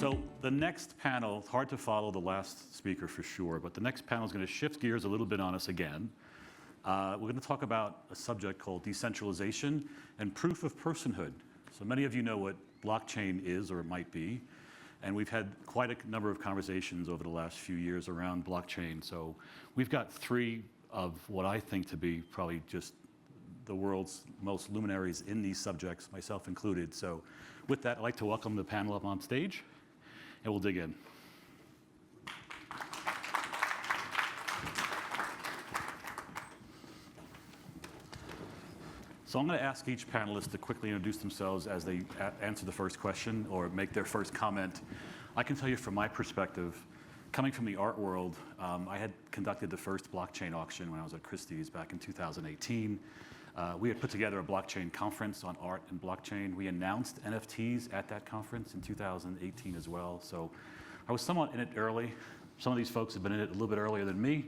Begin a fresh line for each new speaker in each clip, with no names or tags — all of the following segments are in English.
So the next panel, it's hard to follow the last speaker for sure, but the next panel is going to shift gears a little bit on us again. We're going to talk about a subject called decentralization and proof of personhood. So many of you know what blockchain is or it might be, and we've had quite a number of conversations over the last few years around blockchain. So we've got three of what I think to be probably just the world's most luminaries in these subjects, myself included. So with that, I'd like to welcome the panel up on stage, and we'll dig in. So I'm going to ask each panelist to quickly introduce themselves as they answer the first question or make their first comment. I can tell you from my perspective, coming from the art world, I had conducted the first blockchain auction when I was at Christie's back in 2018. We had put together a blockchain conference on art and blockchain. We announced NFTs at that conference in 2018 as well. So I was somewhat in it early. Some of these folks have been in it a little bit earlier than me.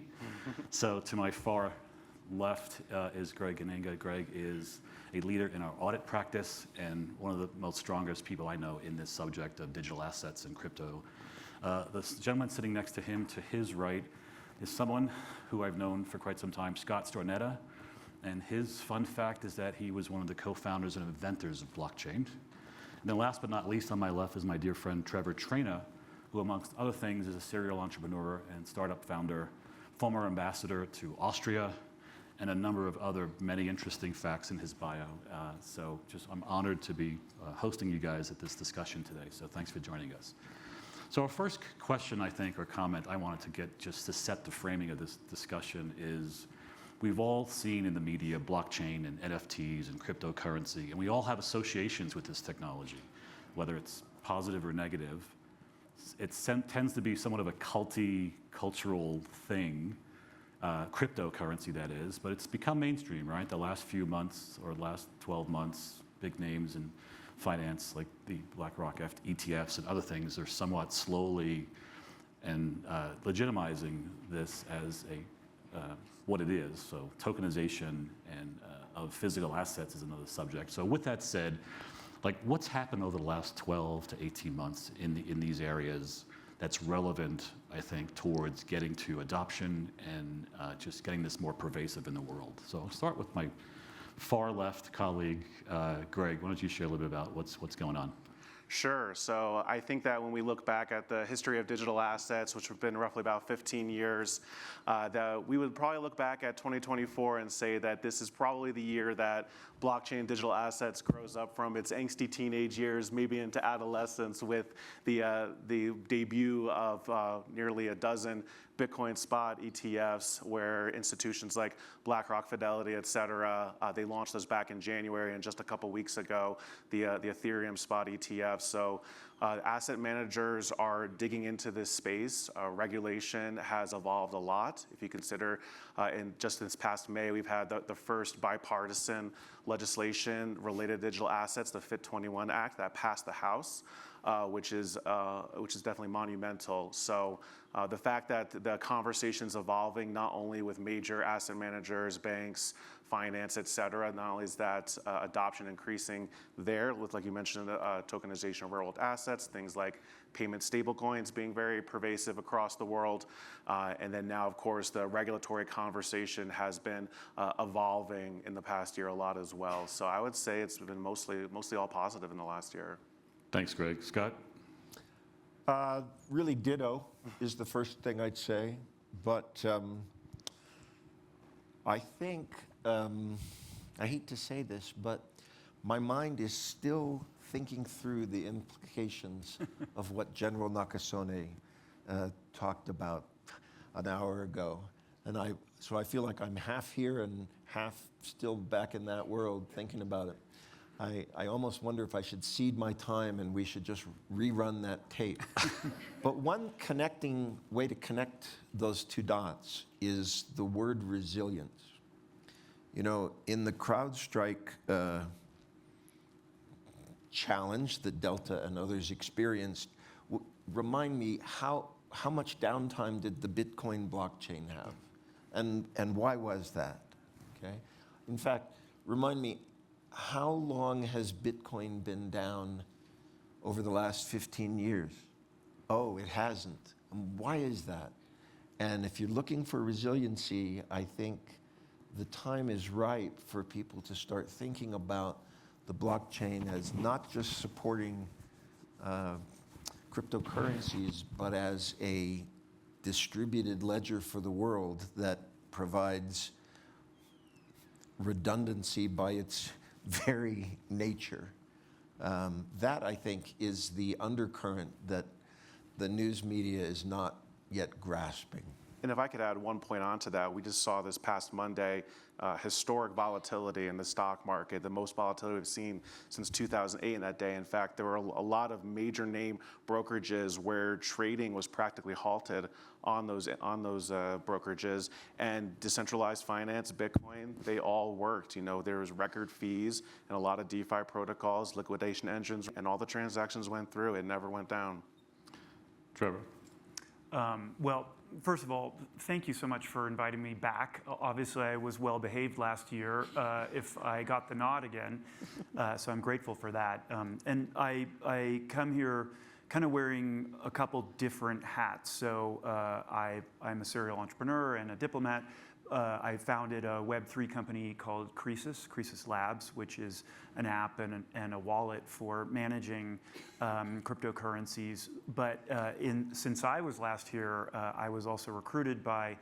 So to my far left is Greg Ganenga. Greg is a leader in our audit practice and one of the most strongest people I know in this subject of digital assets and crypto. The gentleman sitting next to him, to his right, is someone who I've known for quite some time, Scott Stornetta. And his fun fact is that he was one of the co-founders and inventors of blockchain. And then last but not least on my left is my dear friend Trevor Traina, who amongst other things is a serial entrepreneur and startup founder, former ambassador to Austria, and a number of other many interesting facts in his bio. So I'm honored to be hosting you guys at this discussion today. So thanks for joining us. So our first question, I think, or comment I wanted to get just to set the framing of this discussion is, we've all seen in the media blockchain and NFTs and cryptocurrency, and we all have associations with this technology, whether it's positive or negative. It tends to be somewhat of a culty, cultural thing, cryptocurrency that is, but it's become mainstream, right? The last few months or last 12 months, big names in finance like the BlackRock ETFs and other things are somewhat slowly and legitimizing this as what it is. So tokenization and of physical assets is another subject. So with that said, like what's happened over the last 12 to 18 months in these areas that's relevant, I think, towards getting to adoption and just getting this more pervasive in the world. So I'll start with my far left colleague, Greg. Why don't you share a little bit about what's going on?
Sure. So I think that when we look back at the history of digital assets, which have been roughly about 15 years, that we would probably look back at 2024 and say that this is probably the year that blockchain digital assets grows up from its angsty teenage years, maybe into adolescence, with the debut of nearly a dozen Bitcoin spot ETFs, where institutions like BlackRock, Fidelity, et cetera, they launched those back in January, and just a couple weeks ago, the Ethereum spot ETF. So asset managers are digging into this space. Regulation has evolved a lot. If you consider, in just this past May, we've had the first bipartisan legislation related to digital assets, the FIT21 Act, that passed the House, which is definitely monumental. So the fact that the conversation's evolving, not only with major asset managers, banks, finance, et cetera, not only is that adoption increasing there, with, like you mentioned, tokenization of real-world assets, things like payment stablecoins being very pervasive across the world. And then now, of course, the regulatory conversation has been evolving in the past year a lot as well. So I would say it's been mostly all positive in the last year.
Thanks, Greg. Scott?
Really ditto is the first thing I'd say, but I think, I hate to say this, but my mind is still thinking through the implications of what General Nakasone talked about an hour ago. And so I feel like I'm half here and half still back in that world thinking about it. I almost wonder if I should cede my time and we should just rerun that tape. But one connecting way to connect those two dots is the word resilience. You know, in the CrowdStrike challenge that Delta and others experienced, remind me how much downtime did the Bitcoin blockchain have? And why was that? Okay. In fact, remind me, how long has Bitcoin been down over the last 15 years? oh, it hasn't. And why is that? And if you're looking for resiliency, I think the time is ripe for people to start thinking about the blockchain as not just supporting cryptocurrencies, but as a distributed ledger for the world that provides redundancy by its very nature. That, I think, is the undercurrent that the news media is not yet grasping.
And if I could add one point onto that, we just saw this past Monday historic volatility in the stock market, the most volatility we've seen since 2008 in that day. In fact, there were a lot of major name brokerages where trading was practically halted on those brokerages. And decentralized finance, Bitcoin, they all worked. You know, there was record fees and a lot of DeFi protocols, liquidation engines, and all the transactions went through. It never went down.
Trevor?
Well, first of all, thank you so much for inviting me back. Obviously, I was well behaved last year, if I got the nod again, so I'm grateful for that. And I come here kind of wearing a couple different hats. So I'm a serial entrepreneur and a diplomat. I founded a Web3 company called Croesus Labs, which is an app and a wallet for managing cryptocurrencies. But since I was last here, I was also recruited by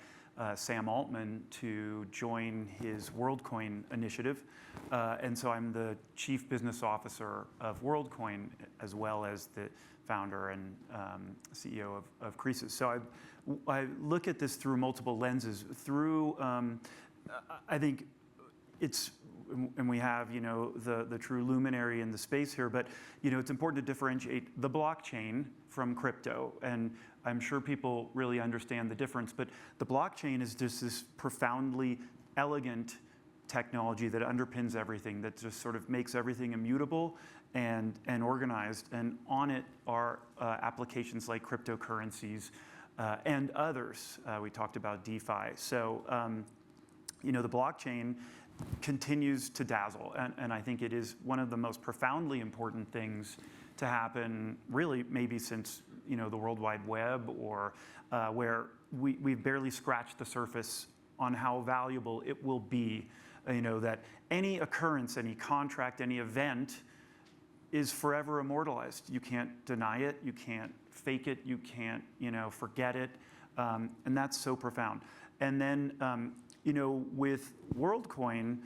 Sam Altman to join his WorldCoin initiative. And so I'm the chief business officer of WorldCoin, as well as the founder and CEO of Croesus. So I look at this through multiple lenses. Through, I think it's, and we have, you know, the true luminary in the space here, but, you know, it's important to differentiate the blockchain from crypto. And I'm sure people really understand the difference, but the blockchain is just this profoundly elegant technology that underpins everything, that just sort of makes everything immutable and organized. And on it are applications like cryptocurrencies, and others. We talked about DeFi. So, you know, the blockchain continues to dazzle. And I think it is one of the most profoundly important things to happen, really, maybe since, you know, the World Wide Web, or where we've barely scratched the surface on how valuable it will be. You know, that any occurrence, any contract, any event is forever immortalized. You can't deny it. You can't fake it. You can't, you know, forget it. And that's so profound. And then, you know, with WorldCoin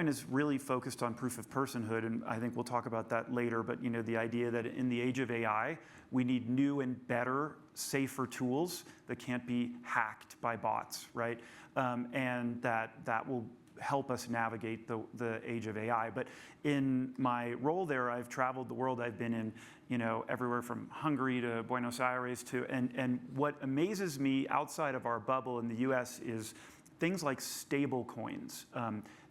is really focused on proof of personhood, and I think we'll talk about that later. But, you know, the idea that in the age of AI, we need new and better, safer tools that can't be hacked by bots, right? And that will help us navigate the age of AI. But in my role there, I've traveled the world. I've been in, you know, everywhere from Hungary to Buenos Aires to, and what amazes me outside of our bubble in the US is things like stable coins.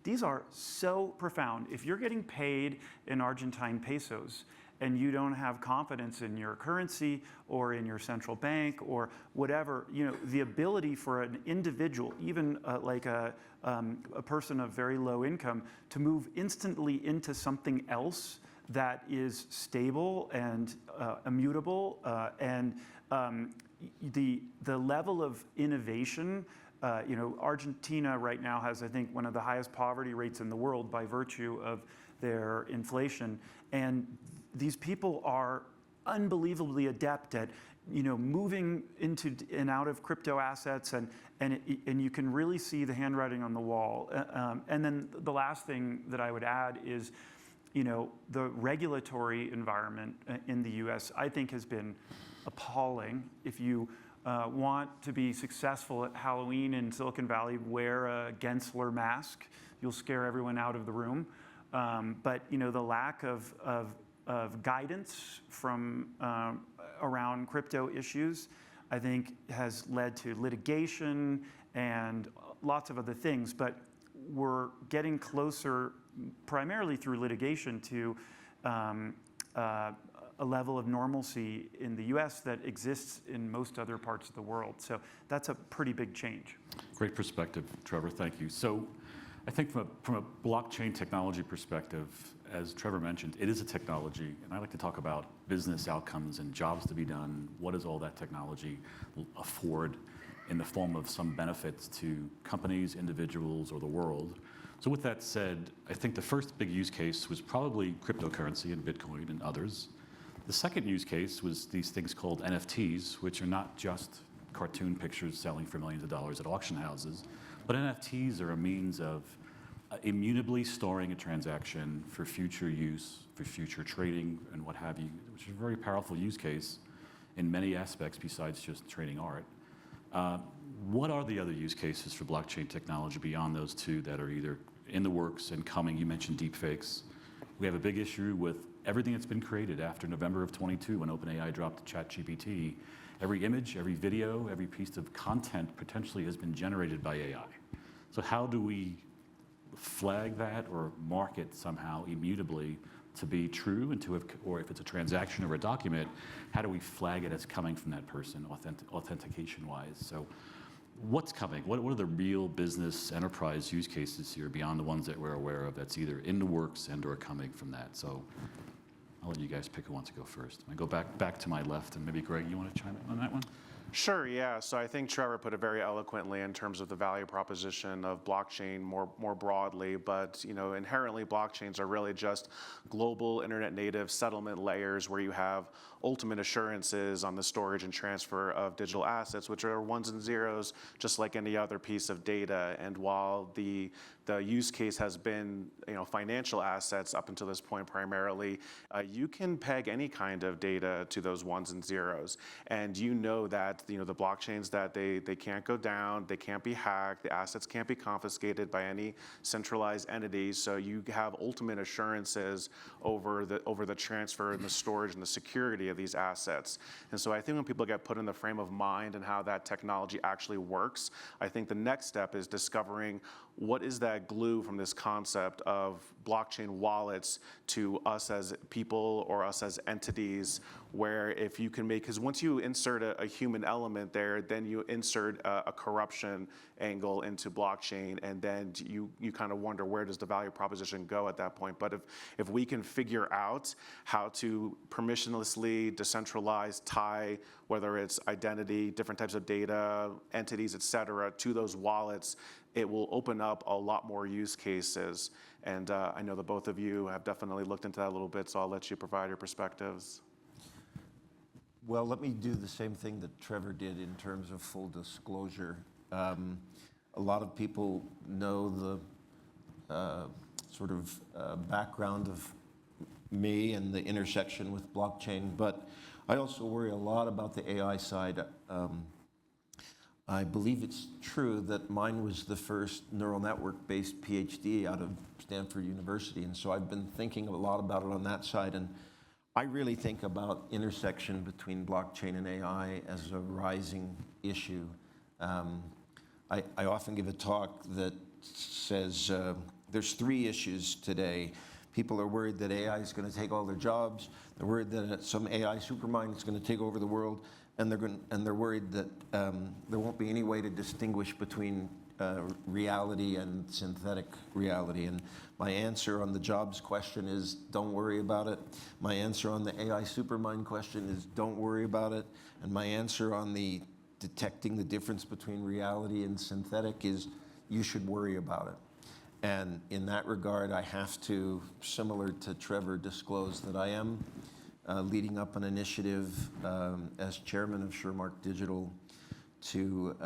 These are so profound. If you're getting paid in Argentine pesos and you don't have confidence in your currency or in your central bank or whatever, you know, the ability for an individual, even like a person of very low income, to move instantly into something else that is stable and immutable, and the level of innovation. You know, Argentina right now has, I think, one of the highest poverty rates in the world by virtue of their inflation, and these people are unbelievably adept at, you know, moving into and out of crypto assets, and you can really see the handwriting on the wall. And then the last thing that I would add is, you know, the regulatory environment in the U.S. I think has been appalling. If you want to be successful at Halloween in Silicon Valley, wear a Gensler mask. You'll scare everyone out of the room. But, you know, the lack of guidance from around crypto issues, I think, has led to litigation and lots of other things. But we're getting closer, primarily through litigation, to a level of normalcy in the US that exists in most other parts of the world. So that's a pretty big change.
Great perspective, Trevor. Thank you. So I think from a blockchain technology perspective, as Trevor mentioned, it is a technology, and I like to talk about business outcomes and jobs to be done. What does all that technology afford in the form of some benefits to companies, individuals, or the world? So with that said, I think the first big use case was probably cryptocurrency and Bitcoin and others. The second use case was these things called NFTs, which are not just cartoon pictures selling for millions of dollars at auction houses, but NFTs are a means of immutably storing a transaction for future use, for future trading, and what have you, which is a very powerful use case in many aspects besides just trading art. What are the other use cases for blockchain technology beyond those two that are either in the works and coming? You mentioned deepfakes. We have a big issue with everything that's been created after November of 22 when OpenAI dropped ChatGPT. Every image, every video, every piece of content potentially has been generated by AI. So how do we flag that or mark it somehow immutably to be true, and or if it's a transaction or a document, how do we flag it as coming from that person authentication-wise? So what's coming? What are the real business enterprise use cases here beyond the ones that we're aware of that's either in the works and or coming from that? So I'll let you guys pick who wants to go first. I go back to my left, and maybe Greg, you want to chime in on that one?
Sure, yeah. So I think Trevor put it very eloquently in terms of the value proposition of blockchain more broadly, but inherently blockchains are really just global internet native settlement layers where you have ultimate assurances on the storage and transfer of digital assets, which are ones and zeros, just like any other piece of data. And while the use case has been financial assets up until this point primarily, you can peg any kind of data to those ones and zeros, and that the blockchains that they can't go down, they can't be hacked, the assets can't be confiscated by any centralized entities. So you have ultimate assurances over the transfer and the storage and the security of these assets. And so I think when people get put in the frame of mind and how that technology actually works, I think the next step is discovering what is that glue from this concept of blockchain wallets to us as people or us as entities, where if you can because once you insert a human element there, then you insert a corruption angle into blockchain, and then you kind of wonder, where does the value proposition go at that point? But if we can figure out how to permissionlessly decentralize, tie, whether it's identity, different types of data, entities, et cetera, to those wallets, it will open up a lot more use cases. And I know that both of you have definitely looked into that a little bit, so I'll let you provide your perspectives.
Well, let me do the same thing that Trevor did in terms of full disclosure. A lot of people know the sort of background of me and the intersection with blockchain, but I also worry a lot about the AI side. I believe it's true that mine was the first neural network-based PhD out of Stanford University, and so I've been thinking a lot about it on that side. And I really think about intersection between blockchain and AI as a rising issue. I often give a talk that says there's three issues today. People are worried that AI is going to take all their jobs. They're worried that some AI supermind is going to take over the world. And they're worried that there won't be any way to distinguish between reality and synthetic reality. And my answer on the jobs question is, don't worry about it. My answer on the AI supermind question is, don't worry about it. And my answer on the detecting the difference between reality and synthetic is, you should worry about it. And in that regard, I have to, similar to Trevor, disclose that I am leading up an initiative as chairman of SureMark Digital to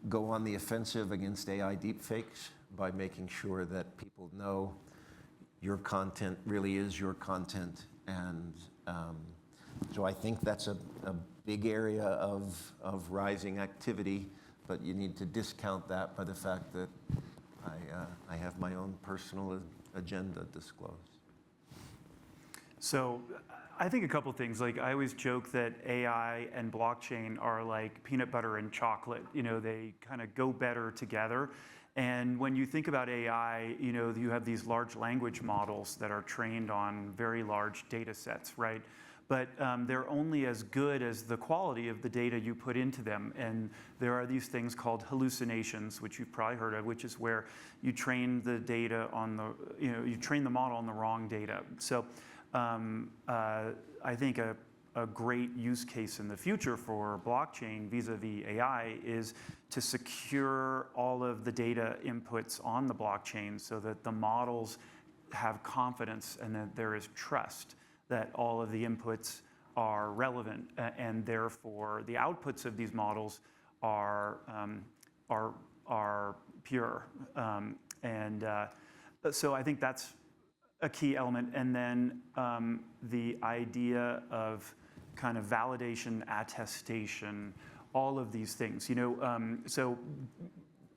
go on the offensive against AI deepfakes by making sure that people know your content really is your content. And so I think that's a big area of rising activity, but you need to discount that by the fact that I have my own personal agenda disclosed.
So I think a couple things. Like, I always joke that AI and blockchain are like peanut butter and chocolate. They kind of go better together. And when you think about AI, you have these large language models that are trained on very large data sets, right? but they're only as good as the quality of the data you put into them. And there are these things called hallucinations, which you've probably heard of, which is where you train the data on the, you train the model on the wrong data. So I think a great use case in the future for blockchain vis-a-vis AI is to secure all of the data inputs on the blockchain so that the models have confidence and that there is trust that all of the inputs are relevant, and therefore the outputs of these models are pure. So I think that's a key element. And then the idea of kind of validation, attestation, all of these things. So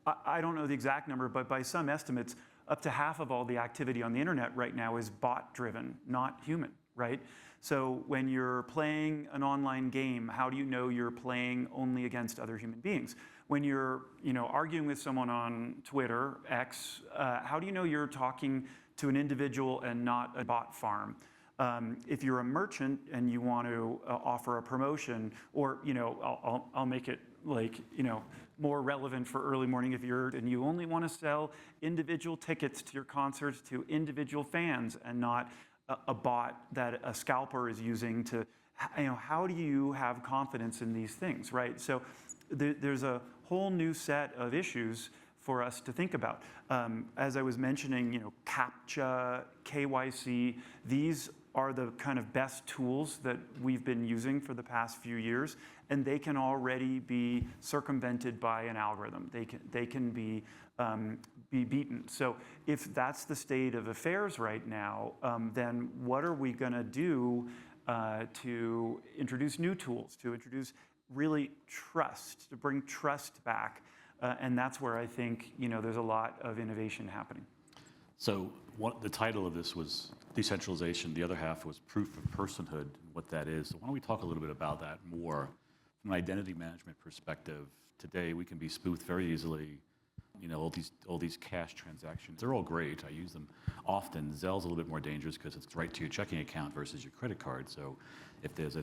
I don't know the exact number, but by some estimates, up to half of all the activity on the internet right now is bot-driven, not human, right? So when you're playing an online game, how do you know you're playing only against other human beings? When you're arguing with someone on Twitter, X, how do you know you're talking to an individual and not a bot farm? If you're a merchant and you want to offer a promotion, or I'll make it like more relevant for early morning and you only want to sell individual tickets to your concerts to individual fans and not a bot that a scalper is using to, how do you have confidence in these things, right? So there's a whole new set of issues for us to think about. As I was mentioning, CAPTCHA, KYC, these are the kind of best tools that we've been using for the past few years, and they can already be circumvented by an algorithm. They can be beaten. So if that's the state of affairs right now, then what are we going to do to introduce new tools, to introduce really trust, to bring trust back? And that's where I think there's a lot of innovation happening.
So the title of this was Decentralization. The other half was Proof of Personhood, what that is. So why don't we talk a little bit about that more from an identity management perspective. Today, we can be spoofed very easily. All these cash transactions, they're all great. I use them often. Zelle's a little bit more dangerous because it's right to your checking account versus your credit card. So if there's a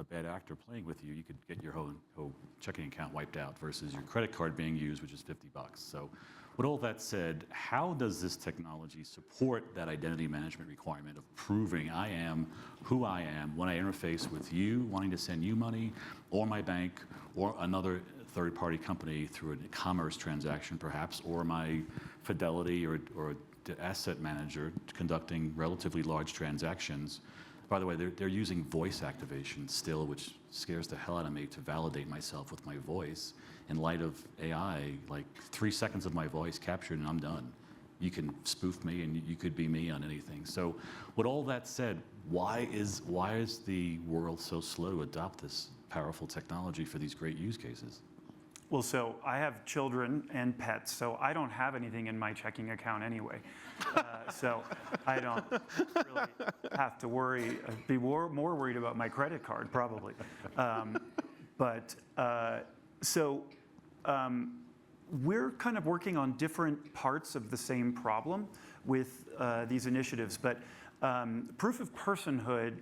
bad actor playing with you, you could get your whole checking account wiped out versus your credit card being used, which is $50. So with all that said, how does this technology support that identity management requirement of proving I am who I am when I interface with you, wanting to send you money, or my bank, or another third-party company through a commerce transaction perhaps, or my Fidelity or the asset manager conducting relatively large transactions? By the way, they're using voice activation still, which scares the hell out of me to validate myself with my voice. In light of AI, like 3 seconds of my voice captured and I'm done. You can spoof me and you could be me on anything. So with all that said, why is the world so slow to adopt this powerful technology for these great use cases?
Well, so I have children and pets, so I don't have anything in my checking account anyway. So I don't really have to worry, be more worried about my credit card probably. We're kind of working on different parts of the same problem with these initiatives, but proof of personhood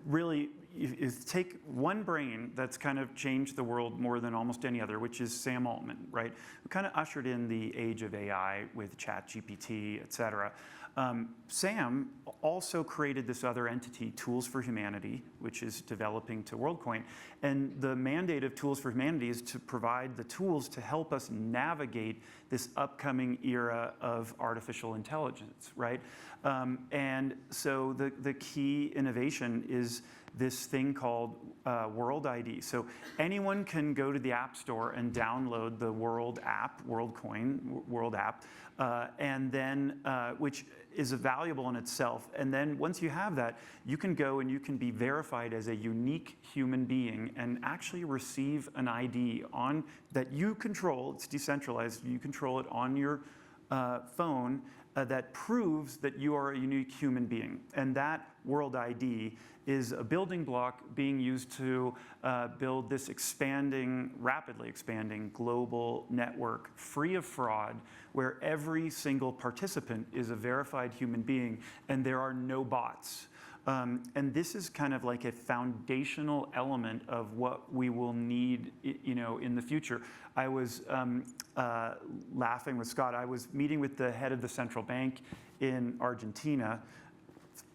really is take one brain that's kind of changed the world more than almost any other, which is Sam Altman, right? Who kind of ushered in the age of AI with ChatGPT, et cetera. Sam also created this other entity, Tools for Humanity, which is developing to WorldCoin. And the mandate of Tools for Humanity is to provide the tools to help us navigate this upcoming era of artificial intelligence, right? And so the key innovation is this thing called World ID. So anyone can go to the App Store and download the World app, WorldCoin, World app, and then which is valuable in itself. And then once you have that, you can go and you can be verified as a unique human being and actually receive an ID on that you control. It's decentralized. You control it on your phone that proves that you are a unique human being. And that World ID is a building block being used to build this rapidly expanding global network free of fraud, where every single participant is a verified human being and there are no bots. And this is kind of like a foundational element of what we will need, in the future. I was laughing with Scott. I was meeting with the head of the central bank in Argentina.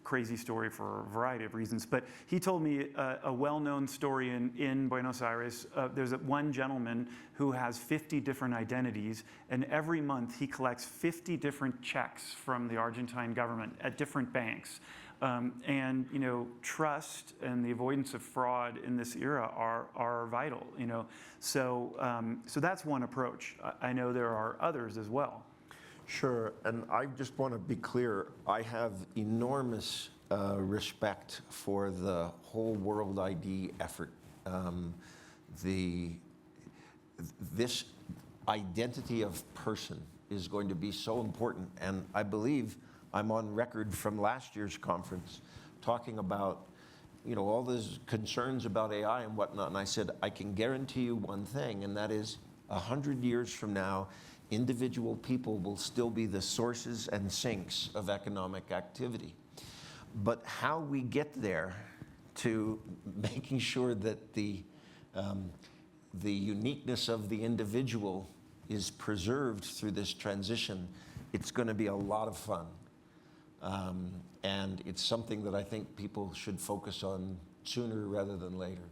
Crazy story for a variety of reasons, but he told me a well-known story in Buenos Aires. There's one gentleman who has 50 different identities, and every month he collects 50 different checks from the Argentine government at different banks. And trust and the avoidance of fraud in this era are vital. So that's one approach. I know there are others as well.
Sure, and I just want to be clear, I have enormous respect for the whole world ID effort. This identity of person is going to be so important, and I believe I'm on record from last year's conference talking about all those concerns about AI and whatnot, and I said, I can guarantee you one thing, and that is 100 years from now, individual people will still be the sources and sinks of economic activity. But how we get there to making sure that the uniqueness of the individual is preserved through this transition, it's going to be a lot of fun. And it's something that I think people should focus on sooner rather than later.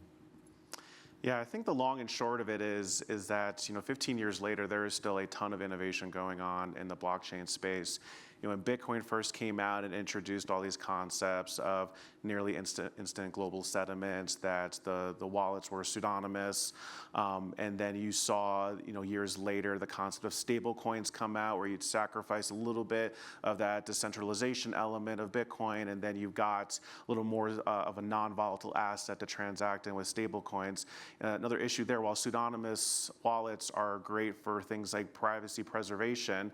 Yeah, I think the long and short of it is that 15 years later, there is still a ton of innovation going on in the blockchain space. When Bitcoin first came out and introduced all these concepts of nearly instant global settlements, that the wallets were pseudonymous, and then you saw years later the concept of stable coins come out, where you'd sacrifice a little bit of that decentralization element of Bitcoin, and then you've got a little more of a non-volatile asset to transact in with stable coins. Another issue there, while pseudonymous wallets are great for things like privacy preservation,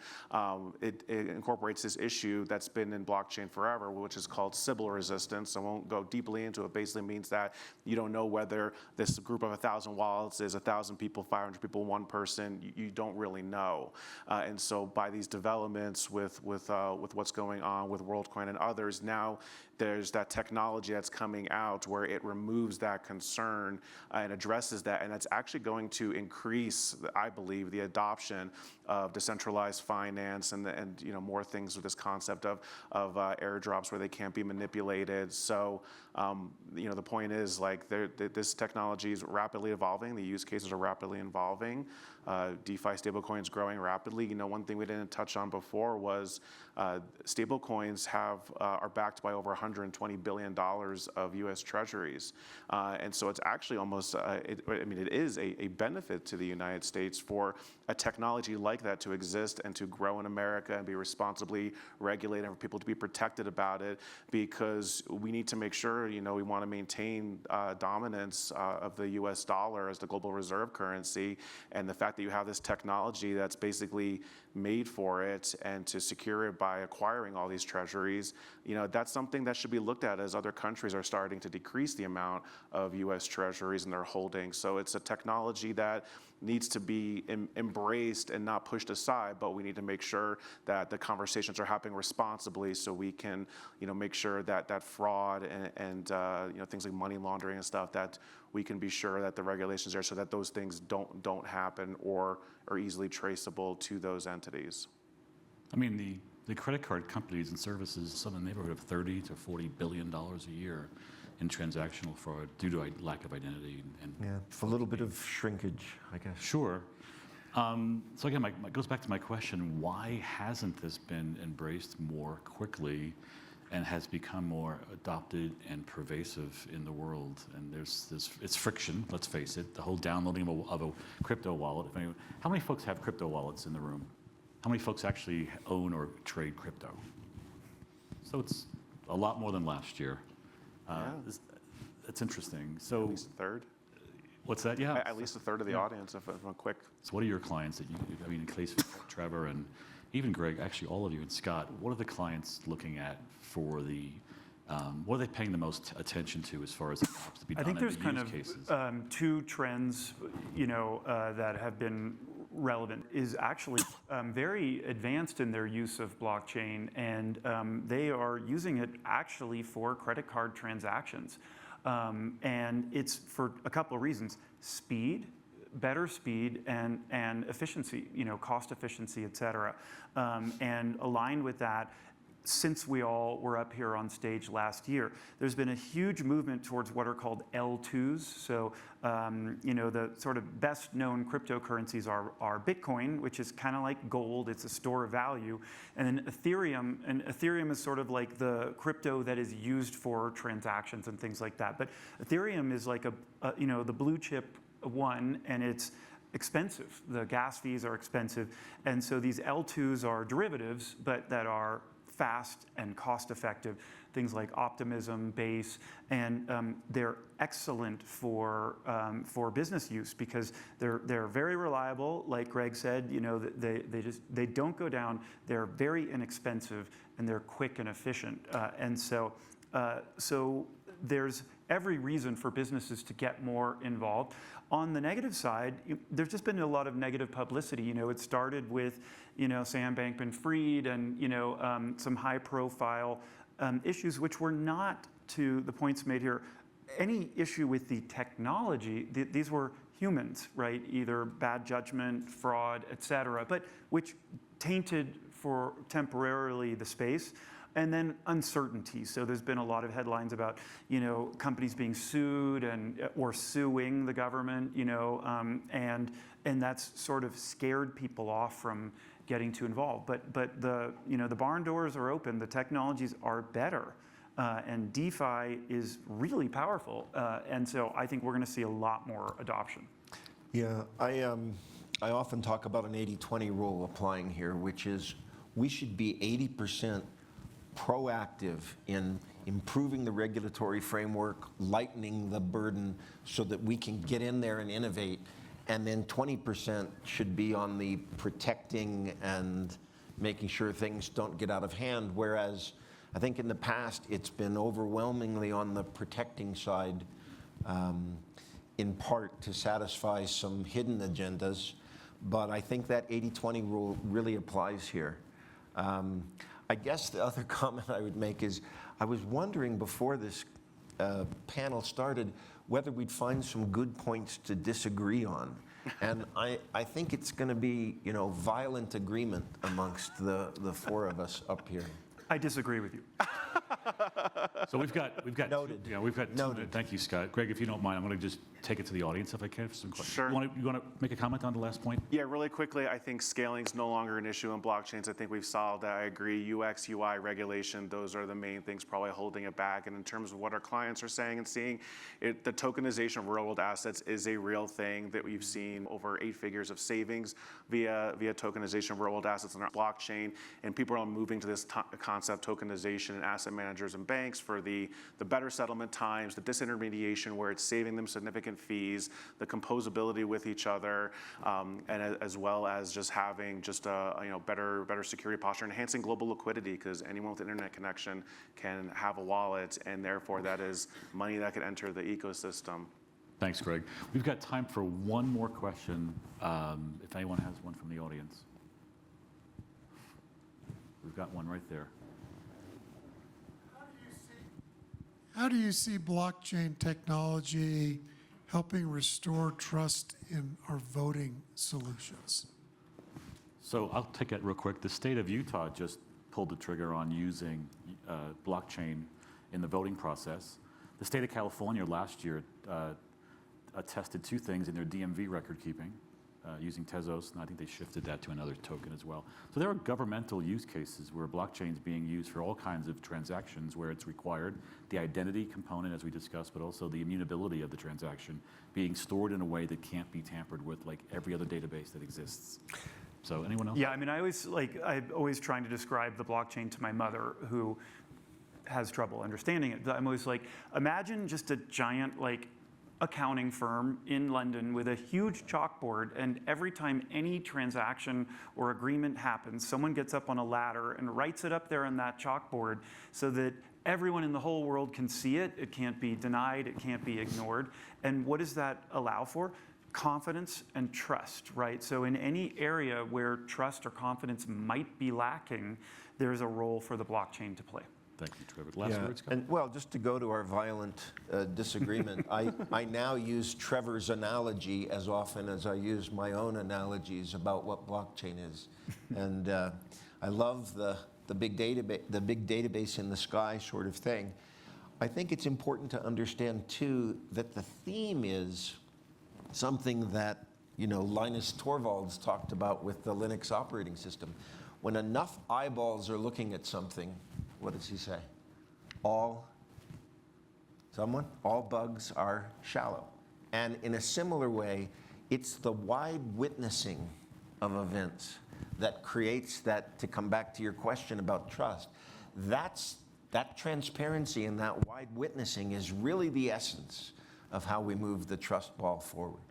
it incorporates this issue that's been in blockchain forever, which is called Sybil resistance. I won't go deeply into it. Basically means that you don't know whether this group of 1,000 wallets is 1,000 people, 500 people, one person. You don't really know. And so by these developments with what's going on with WorldCoin and others, now there's that technology that's coming out where it removes that concern and addresses that, and that's actually going to increase, I believe, the adoption of decentralized finance and more things with this concept of airdrops where they can't be manipulated. So the point is, like, this technology is rapidly evolving. The use cases are rapidly evolving. DeFi stablecoins growing rapidly. One thing we didn't touch on before was stablecoins are backed by over $120 billion of U.S. Treasuries, and so it's actually almost it is a benefit to the United States for a technology like that to exist and to grow in America and be responsibly regulated, and for people to be protected about it, because we need to make sure we want to maintain dominance of the U.S. dollar as the global reserve currency, and the fact that you have this technology that's basically made for it, and to secure it by acquiring all these treasuries, that's something that should be looked at as other countries are starting to decrease the amount of U.S. treasuries in their holdings. So it's a technology that needs to be embraced and not pushed aside, but we need to make sure that the conversations are happening responsibly, so we can make sure that fraud and things like money laundering and stuff, that we can be sure that the regulations are so that those things don't happen or are easily traceable to those entities.
I mean, the credit card companies and services, some in the neighborhood of $30 to $40 billion a year in transactional fraud due to lack of identity. And
Yeah, it's a little bit of shrinkage, I guess.
Sure. So again, it goes back to my question: why hasn't this been embraced more quickly and has become more adopted and pervasive in the world? And it's friction, let's face it, the whole downloading of a crypto wallet. How many folks have crypto wallets in the room? How many folks actually own or trade crypto? So it's a lot more than last year. It's interesting. So
at least a third.
What's that? Yeah.
At least a third of the audience, if I'm quick.
So what are your clients that in case Trevor and even Greg, actually all of you, and Scott, what are the clients looking at for what are they paying the most attention to as far as it has to be done?
I think there's
in the
kind
use
of
cases?
two trends, that have been relevant, is actually very advanced in their use of blockchain, and they are using it actually for credit card transactions. And it's for a couple of reasons: speed, better speed, and efficiency, cost efficiency, et cetera. And aligned with that, since we all were up here on stage last year, there's been a huge movement towards what are called L2s. So, the sort of best known cryptocurrencies are Bitcoin, which is kind of like gold. It's a store of value. And then Ethereum, is sort of like the crypto that is used for transactions and things like that. But Ethereum is like the blue chip one, and it's expensive. The gas fees are expensive. And so these L2s are derivatives, but that are fast and cost-effective, things like Optimism, Base, and they're excellent for business use because they're very reliable. Like Greg said, they don't go down. They're very inexpensive and they're quick and efficient. And so there's every reason for businesses to get more involved. On the negative side, there's just been a lot of negative publicity. It started with, Sam Bankman-Fried and, some high-profile issues, which were not, to the points made here, any issue with the technology. These were humans, right? Either bad judgment, fraud, et cetera, but which tainted for temporarily the space. And then uncertainty. So there's been a lot of headlines about, companies being sued or suing the government, and that's sort of scared people off from getting too involved. But the barn doors are open. The technologies are better, and DeFi is really powerful. And so I think we're going to see a lot more adoption.
Yeah, I often talk about an 80-20 rule applying here, which is we should be 80% proactive in improving the regulatory framework, lightening the burden so that we can get in there and innovate. And then 20% should be on the protecting and making sure things don't get out of hand. Whereas I think in the past, it's been overwhelmingly on the protecting side, in part to satisfy some hidden agendas. But I think that 80-20 rule really applies here. I guess the other comment I would make is I was wondering before this panel started whether we'd find some good points to disagree on. And I think it's going to be, violent agreement amongst the four of us up here.
I disagree with you.
So we've got
Noted.
We've got 2
Noted.
minutes. Thank you, Scott. Greg, if you don't mind, I'm going to just take it to the audience if I can for some questions.
Sure.
You want to make a comment on the last point?
Yeah, really quickly, I think scaling is no longer an issue in blockchains. I think we've solved that. I agree. UX, UI, regulation, those are the main things probably holding it back. And in terms of what our clients are saying and seeing, the tokenization of real-world assets is a real thing that we've seen over 8 figures of savings via tokenization of real-world assets on our blockchain. And people are moving to this concept, tokenization, and asset managers and banks for the better settlement times, the disintermediation where it's saving them significant fees, the composability with each other, and as well as just having just a better security posture, enhancing global liquidity because anyone with an internet connection can have a wallet, and therefore that is money that could enter the ecosystem.
Thanks, Greg. We've got time for one more question, if anyone has one from the audience. We've got one right there.
How do you see blockchain technology helping restore trust in our voting solutions?
So I'll take it real quick. The state of Utah just pulled the trigger on using blockchain in the voting process. The state of California last year attested 2 things in their DMV record keeping using Tezos, and I think they shifted that to another token as well. So there are governmental use cases where blockchain is being used for all kinds of transactions where it's required, the identity component as we discussed, but also the immutability of the transaction being stored in a way that can't be tampered with like every other database that exists. So anyone else?
Yeah, I mean, I'm always trying to describe the blockchain to my mother who has trouble understanding it. I'm always like, imagine just a giant accounting firm in London with a huge chalkboard, and every time any transaction or agreement happens, someone gets up on a ladder and writes it up there on that chalkboard so that everyone in the whole world can see it. It can't be denied. It can't be ignored. And what does that allow for? confidence and trust, right? So in any area where trust or confidence might be lacking, there's a role for the blockchain to play.
Thank you, Trevor. Last
Yeah,
words, Scott?
and well, just to go to our violent disagreement, I now use Trevor's analogy as often as I use my own analogies about what blockchain is. And I love the big database in the sky sort of thing. I think it's important to understand too that the theme is something that, you know, Linus Torvalds talked about with the Linux operating system. When enough eyeballs are looking at something, what does he say? All bugs are shallow. And in a similar way, it's the wide witnessing of events that creates that, to come back to your question about trust, that transparency and that wide witnessing is really the essence of how we move the trust ball forward.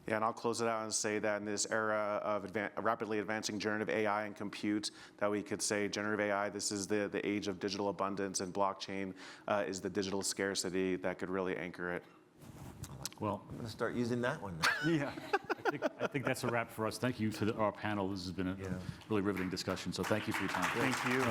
Yeah, and I'll close it out and say that in this era of rapidly advancing generative AI and compute, that we could say generative AI, this is the age of digital abundance, and blockchain is the digital scarcity that could really anchor it.
Well,
I'm going to start using that one now.
Yeah.
I think that's a wrap for us. Thank you to our panel. This has been a really riveting discussion, so thank you for your time.
Thank you.